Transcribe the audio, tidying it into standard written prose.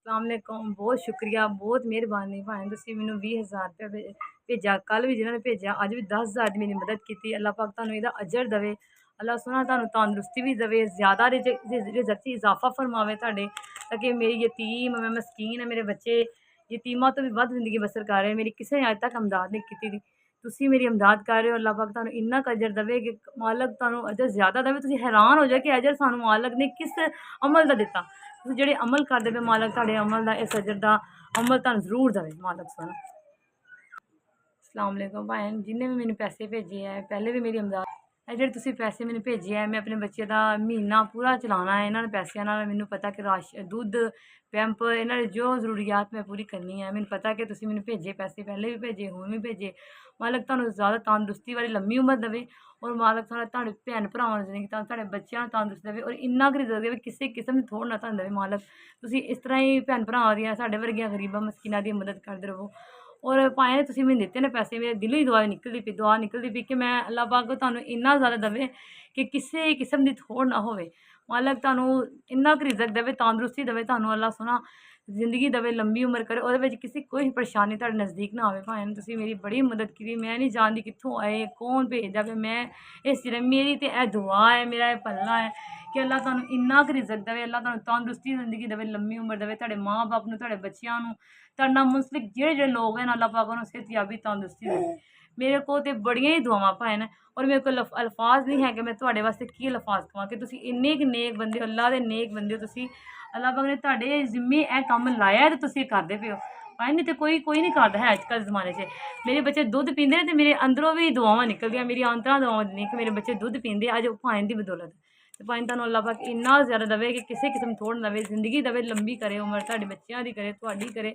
अस्सलामुअलैकुम, बहुत शुक्रिया, बहुत मेहरबानी भाएं तुसीं मैनूं 20,000 रुपया भेजा। कल भी जिन्होंने भेजा, अज भी 10,000 दी मेरी मदद की। अल्लाह पाक तुहानूं इहदा अजर देवे। अल्लाह सोहना तुहानूं तंदुरुस्ती भी देवे, ज़्यादा रिज़क च इजाफा फरमावे तुहाडे, ताकि मेरी यतीम, मैं मस्कीन है, मेरे बच्चे यतीमां तो भी वध जिंदगी बसर कर रहे। मेरी किसी ने अज तक इमदाद नहीं की दी। तुसीं मेरी इमदाद कर रहे हो। अल्लाह पाक तुहानूं इन्ना क अजर देवे कि मालक तुहानूं अजर ज़्यादा देवे। तुसीं हैरान हो जाओ कि अजर सानूं मालक ने किस अमल दा दित्ता। तुसीं जेह्ड़े अमल करदे पे, मालक तुहाडे अमल दा, इस अजर दा अमल तुहानूं जरूर देवे मालक सोहना। अस्सलामुअलैकुम भाएं, जिन्हें भी मैनूं पैसे भेजे है, पहले भी मेरी इमदाद जेह्ड़े तुसीं पैसे मैनूं भेजे है, मैं अपने बच्चे दा महीना पूरा चलाना है। इन्हां पैसिਆਂ नाल मैनूं पता कि दुद्ध, पैंप, इन्हां दी जो जरूरियात मैं पूरी करनी है। मैनूं पता कि तुसीं मैनूं भेजे पैसे, पहले भी भेजे, हुण भी भेजे। मालक तुहानूं ज़्यादा तंदुरुस्ती वाली लम्मी उमर देवे, और मालक तुहाडे भैन भरावां नूं जिंदगी तुहाडे बच्चेआं नूं तंदुरुस्त देवे, और इन्ना क रिज़क देवे किसी किस्म दी थोड़ ना तुहानूं देवे। मालक तुसीं इस तरह ही भैन भरावां दियां, साडे वर्गियां गरीबां मस्कीनां दी मदद करदे रवो। और भाएं तुसीं मैनूं दित्ते ने पैसे, मेरे दिलों ही दुआ निकलदी पई कि मैं अल्लाह पाक तुहानूं इन्ना ज़्यादा देवे कि किसी किस्म दी थोड़ ना होवे। मालक तुहानूं इन्ना क रिज़क देवे, तंदुरुस्ती देवे तुहानूं। अल्लाह सोहना जिंदगी देवे, लंबी उमर करे, ओहदे विच किसी कोई परेशानी तुहाडे नज़दीक ना आवे। भाएं तुसीं मेरी बड़ी मदद की, मैं नहीं जानदी कित्थों आए, कौन भेजदा पे। मैं इस चिरे मेरी ते एह् दुआ है, मेरा एह् पल्ला है कि अल्लाह तुहानूं इन्ना क रिज़क देवे, अल्लाह तुहानूं तंदुरुस्ती जिंदगी देवे, लंबी उमर देवे, तुहाडे माँ बाप नूं, तुहाडे बच्चेआं नूं, तुहाडे नाल मुंसलिक जेह्ड़े लोग हैं, अल्लाह पाक उन्हां नूं सेहतयाबी, तंदुरुस्ती देवे। मेरे को तो बड़ियां ही दुआवां भाएं, और मेरे को अल्फाज नहीं है कि मैं तुहाडे वास्ते की लफाज कवां कि तुसीं इन्ने क नेक बंदे हो, अल्लाह दे नेक बंदे हो तुसीं। अल्लाह पाक ने तुहाडे जिम्मे एह् कम्म लाया है, ते तुसीं करदे पे हो। भाएं नहीं तो कोई नहीं करदा है अजकल जमाने च। मेरे बच्चे दुद्ध पींदे ने ते मेरे अंदरों भी दुआवां निकलदियां, मेरी आंतरा दुआवां दिंदियां कि मेरे बच्चे दुद्ध पींदे अज भाएं दी बदौलत। ते भाएं तुहानूं अल्लाह पाक इन्ना ज़्यादा देवे कि किसी किस्म थोड़ ना देवे, जिंदगी देवे, लंबी करे उमर, तुहाडे बच्चेआं दी करे, तुहाडी करे।